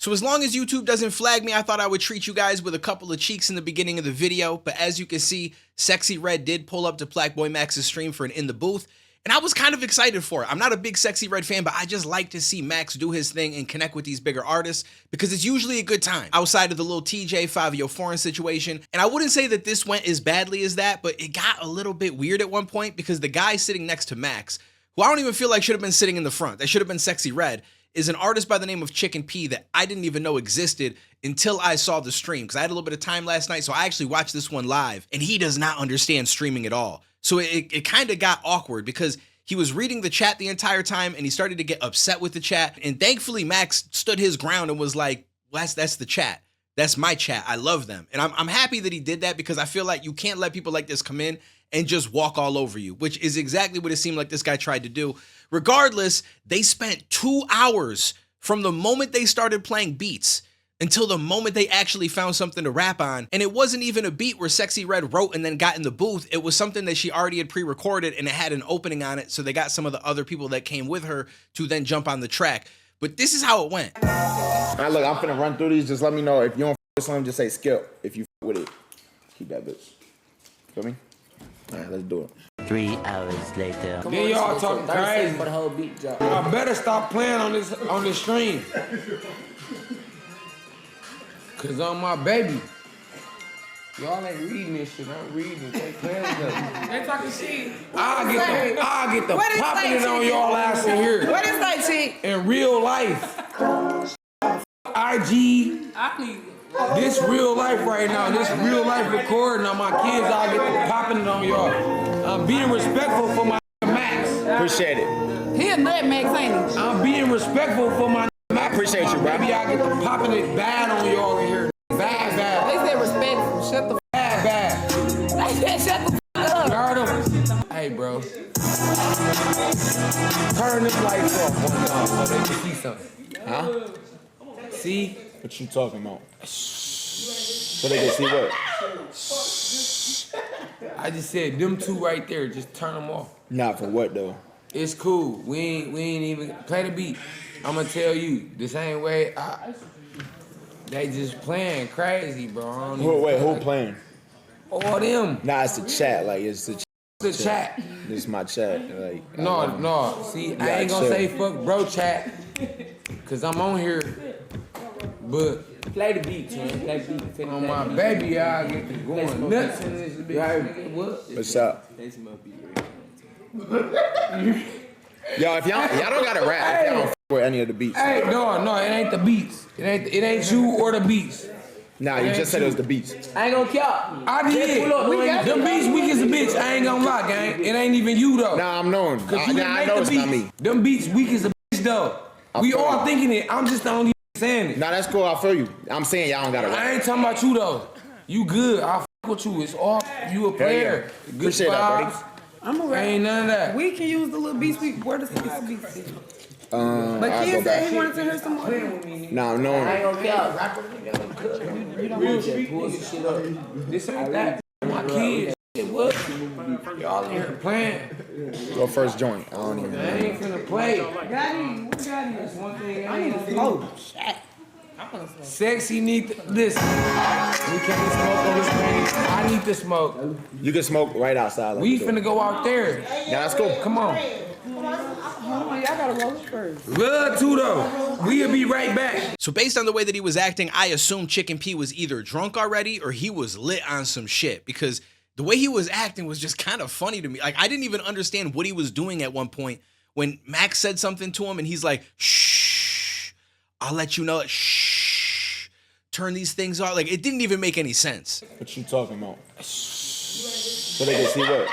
So as long as YouTube doesn't flag me, I thought I would treat you guys with a couple of cheeks in the beginning of the video. But as you can see, Sexyy Red did pull up to Plaqueboymax's stream for an In the Booth. And I was kind of excited for it. I'm not a big Sexyy Red fan, but I just like to see Max do his thing and connect with these bigger artists because it's usually a good time outside of the little TJ Fabio Foreign situation. And I wouldn't say that this went as badly as that, but it got a little bit weird at one point because the guy sitting next to Max, who I don't even feel like should have been sitting in the front, that should have been Sexyy Red, is an artist by the name of Chicken P that I didn't even know existed until I saw the stream because I had a little bit of time last night, so I actually watched this one live, and he does not understand streaming at all. So it kind of got awkward because he was reading the chat the entire time, and he started to get upset with the chat, and thankfully Max stood his ground and was like, well, that's the chat. That's my chat. I love them. And I'm happy that he did that because I feel like you can't let people like this come in and just walk all over you, which is exactly what it seemed like this guy tried to do. Regardless, they spent 2 hours from the moment they started playing beats until the moment they actually found something to rap on. And it wasn't even a beat where Sexyy Red wrote and then got in the booth. It was something that she already had pre-recorded and it had an opening on it. So they got some of the other people that came with her to then jump on the track. But this is how it went. All right, look, I'm finna run through these. Just let me know if you don't f with something, just say skip. If you f with it, keep that bitch. Feel me? All right, let's do it. 3 hours later. Then y'all talking crazy. For the whole beat job. Y'all better stop playing on this stream. Cause on my baby. Y'all ain't reading this shit. I'm reading it. They playing with us. They talking shit. I get the popping it on y'all ass in here. What is that, chick? In real life. IG. This real life right now. This real life recording on my kids. I get the popping it on y'all. I'm being respectful for my Max. Appreciate it. He a nutmeg, ain't he? I'm being respectful for my Max. I appreciate you, bro. Maybe I get the popping it bad on y'all in here. Bad. They said respectful. Shut the Bad. They said shut the up. You heard him? Hey, bro. Turn this lights off one time so they can see something. Huh? See? What you talking about? So they can see what? I just said them two right there. Just turn them off. Not for what though? It's cool. We ain't even play the beat. I'ma tell you the same way. They just playing crazy, bro. Wait, who playing? All them. Nah, it's the chat. Like it's the chat. This is my chat. Like No. See, I ain't gonna say fuck bro chat, cause I'm on here. But play the beat, man. Play the beat. on my baby, I get to going nuts in this bitch. What? What's up? Yo, if y'all don't gotta rap, if y'all don't f with any of the beats. Hey, no, it ain't the beats. It ain't you or the beats. Nah, you just said it was the beats. I ain't gonna cap. I did. Them beats weak as a bitch. I ain't gonna lie, gang. It ain't even you though. Nah, I'm knowing. I know the it's beats. not me. Them beats weak as a bitch though. We all thinking it. I'm just the only saying it. Nah, that's cool. I feel you. I'm saying y'all don't gotta rap. I ain't talking about you though. You good. I fuck with you. It's all you a player. Yeah. Good Appreciate that, vibes. buddy. I'm a rap. Ain't none of that. We can use the little beats. Where does the beats? But I'll Kid go said back. he wanted to hear some more. Nah, I'm knowing. I ain't gonna cap. You don't want to pull some shit up. This ain't that. My kids. What? Y'all in here playing. Go first joint. I don't even I know. ain't finna play. Gotti, what Gotti? That's one thing I ain't Oh, shit. Sexy need this. We can't smoke on this thing. I need to smoke. You can smoke right outside. Like We finna go out there. Yeah, that's cool. Come on. Hold on, y'all gotta roll it first. Love to though. We'll be right back. So based on the way that he was acting, I assumed Chicken P was either drunk already or he was lit on some shit because the way he was acting was just kind of funny to me. Like I didn't even understand what he was doing at one point when Max said something to him and he's like, shh, I'll let you know. Shh, turn these things off. Like it didn't even make any sense. What you talking about? So they can see what?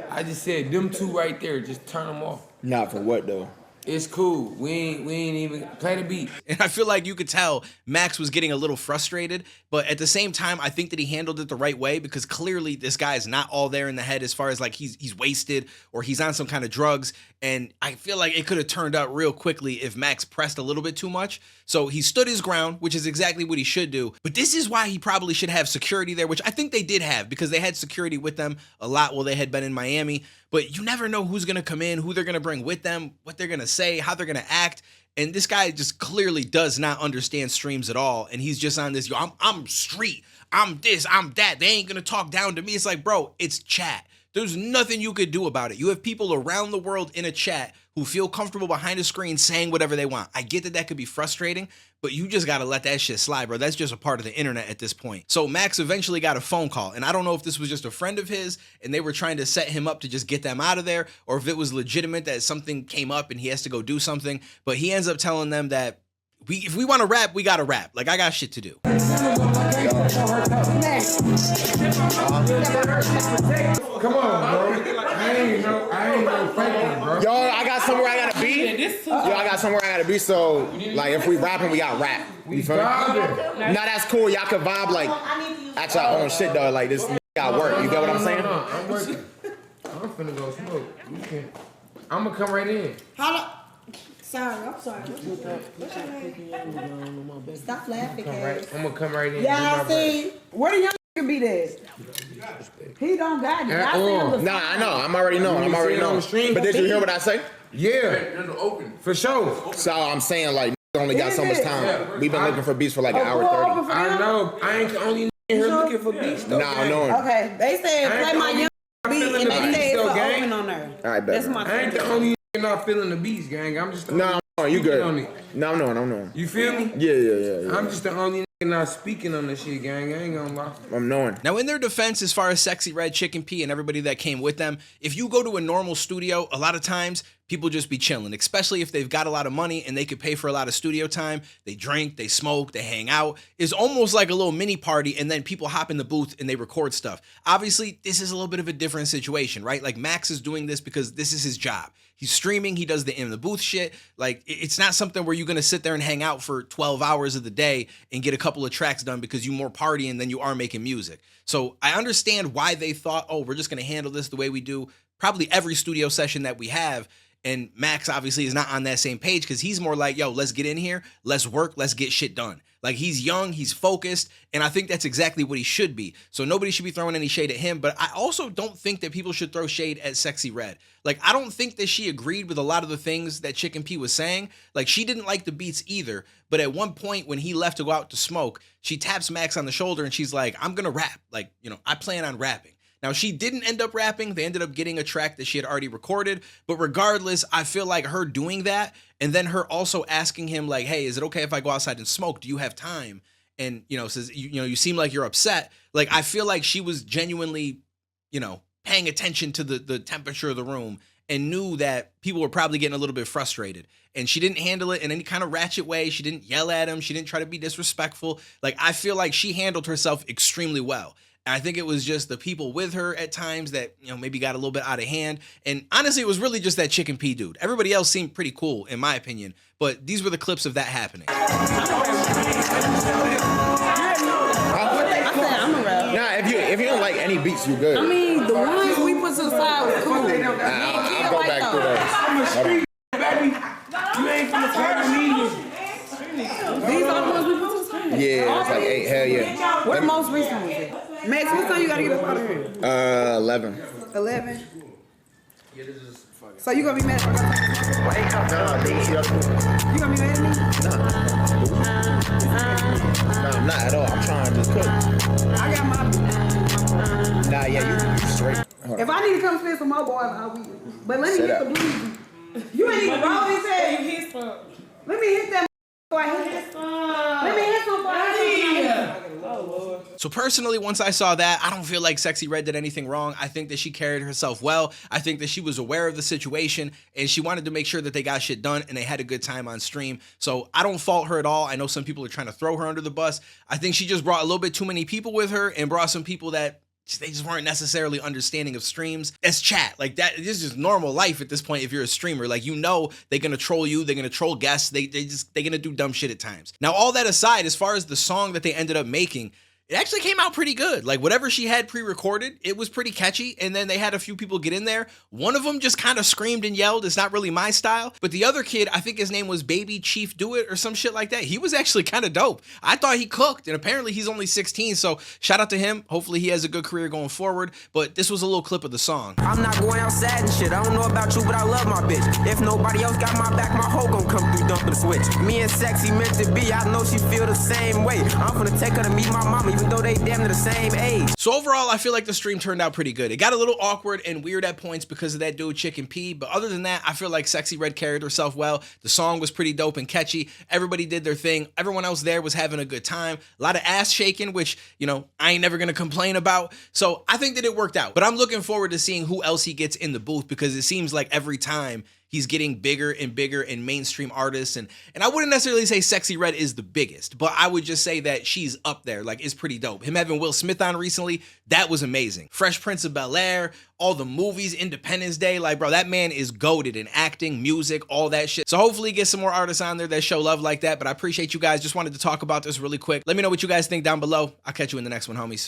I just said them two right there. Just turn them off. Not for what though? It's cool. We ain't even play the beat. And I feel like you could tell Max was getting a little frustrated, but at the same time, I think that he handled it the right way because clearly this guy is not all there in the head as far as like he's wasted or he's on some kind of drugs. And I feel like it could have turned out real quickly if Max pressed a little bit too much. So he stood his ground, which is exactly what he should do. But this is why he probably should have security there, which I think they did have because they had security with them a lot while they had been in Miami. But you never know who's going to come in, who they're going to bring with them, what they're going to say, how they're going to act. And this guy just clearly does not understand streams at all. And he's just on this, yo, I'm street, I'm this, I'm that. They ain't going to talk down to me. It's like, bro, it's chat. There's nothing you could do about it. You have people around the world in a chat who feel comfortable behind a screen saying whatever they want. I get that that could be frustrating, but you just got to let that shit slide, bro. That's just a part of the internet at this point. So Max eventually got a phone call, and I don't know if this was just a friend of his and they were trying to set him up to just get them out of there, or if it was legitimate that something came up and he has to go do something. But he ends up telling them that if we want to rap, we got to rap. Like, I got shit to do. Come on, bro. I ain't no faking, bro. Yo, I got somewhere I gotta be. So, like, if we rapping, we got rap. You feel me? Nah, that's cool. Y'all can vibe like at your own shit, though. Like, this got work. You get what I'm saying? I'm working. I'm finna go smoke. You can't. I'm gonna come right in. Sorry, I'm sorry. What's your name? Stop laughing, guys. I'm gonna come right in. Y'all see, where the young nigga be there? He don't got it. I see him. Nah, I know. I'm already knowing. But did you hear what I say? Yeah, for sure. So I'm saying, like, only got so much time. We've been looking for beats for like an hour 30. I know. I ain't the only nigga here looking for beats, though. Nah, I know. Okay, they said play my young beat and they say it's open on there. All right, bet. That's my I ain't the only nigga not feeling the beats, gang. I'm just No, you good. on it. No, I'm knowing. You feel me? Yeah. I'm just the only nigga not speaking on this shit, gang. I ain't gonna lie. I'm knowing. Now, in their defense, as far as Sexyy Red, Chicken P, and everybody that came with them, if you go to a normal studio, a lot of times people just be chilling, especially if they've got a lot of money and they could pay for a lot of studio time. They drink, they smoke, they hang out. It's almost like a little mini party, and then people hop in the booth and they record stuff. Obviously, this is a little bit of a different situation, right? Like, Max is doing this because this is his job. He's streaming, he does the in the booth shit. Like, it's not something where you're gonna sit there and hang out for 12 hours of the day and get a couple of tracks done because you're more partying than you are making music. So I understand why they thought, oh, we're just gonna handle this the way we do probably every studio session that we have. And Max obviously is not on that same page because he's more like, yo, let's get in here, let's work, let's get shit done. Like, he's young, he's focused, and I think that's exactly what he should be. So nobody should be throwing any shade at him, but I also don't think that people should throw shade at Sexyy Red. Like, I don't think that she agreed with a lot of the things that Chicken P was saying. Like, she didn't like the beats either, but at one point when he left to go out to smoke, she taps Max on the shoulder and she's like, I'm gonna rap. Like, you know, I plan on rapping. Now, she didn't end up rapping. They ended up getting a track that she had already recorded. But regardless, I feel like her doing that and then her also asking him, like, hey, is it okay if I go outside and smoke? Do you have time? And, you know, says, you seem like you're upset. Like, I feel like she was genuinely, you know, paying attention to the temperature of the room and knew that people were probably getting a little bit frustrated. And she didn't handle it in any kind of ratchet way. She didn't yell at him. She didn't try to be disrespectful. Like, I feel like she handled herself extremely well. I think it was just the people with her at times that, you know, maybe got a little bit out of hand. And honestly, it was really just that Chicken P dude. Everybody else seemed pretty cool, in my opinion. But these were the clips of that happening. I said I'm a rap. Nah, if you don't like any beats, you good. I mean, the ones we put to the side was cool. I'll go back through those. I'm a street, baby. You ain't finna play me. These are the ones we put to the side. Yeah, it's like 8. Hell yeah. What the most recent was it? Max, what time you gotta get up out of here? 11. 11? So you gonna be mad at me? Nah, dude, You gonna be mad at me? Nah, I'm not at all. I'm trying to just cook. I got my... Nah, yeah, you straight. If I need to come spend some more, boys, I'll be... But let me Set hit up. the blues. You ain't even roll his head. Let me hit that before I hit this. Let me hit some before I hit this. So personally, once I saw that, I don't feel like Sexyy Red did anything wrong. I think that she carried herself well. I think that she was aware of the situation and she wanted to make sure that they got shit done and they had a good time on stream. So I don't fault her at all. I know some people are trying to throw her under the bus. I think she just brought a little bit too many people with her and brought some people that they just weren't necessarily understanding of streams as chat. Like that, this is just normal life at this point if you're a streamer. Like, you know, they're gonna troll you, they're gonna troll guests, they're gonna do dumb shit at times. Now, all that aside, as far as the song that they ended up making, it actually came out pretty good. Like, whatever she had pre-recorded, it was pretty catchy. And then they had a few people get in there. One of them just kind of screamed and yelled. It's not really my style. But the other kid, I think his name was Baby Chief Do It or some shit like that. He was actually kind of dope. I thought he cooked, and apparently he's only 16. So shout out to him. Hopefully he has a good career going forward. But this was a little clip of the song. I'm not going outside and shit. I don't know about you, but I love my bitch. If nobody else got my back, my hoe gon' come through dumping the switch. Me and Sexy meant to be. I know she feel the same way. I'm gonna take her to meet my mama, even though they damn near the same age. So overall, I feel like the stream turned out pretty good. It got a little awkward and weird at points because of that dude Chicken P, but other than that, I feel like Sexyy Red carried herself well. The song was pretty dope and catchy. Everybody did their thing. Everyone else there was having a good time. A lot of ass shaking, which, you know, I ain't never gonna complain about. So I think that it worked out. But I'm looking forward to seeing who else he gets in the booth, because it seems like every time he's getting bigger and bigger in mainstream artists. And I wouldn't necessarily say Sexyy Red is the biggest, but I would just say that she's up there. Like, it's pretty dope. Him having Will Smith on recently, that was amazing. Fresh Prince of Bel-Air, all the movies, Independence Day. Like, bro, that man is goated in acting, music, all that shit. So hopefully get some more artists on there that show love like that. But I appreciate you guys. Just wanted to talk about this really quick. Let me know what you guys think down below. I'll catch you in the next one, homies.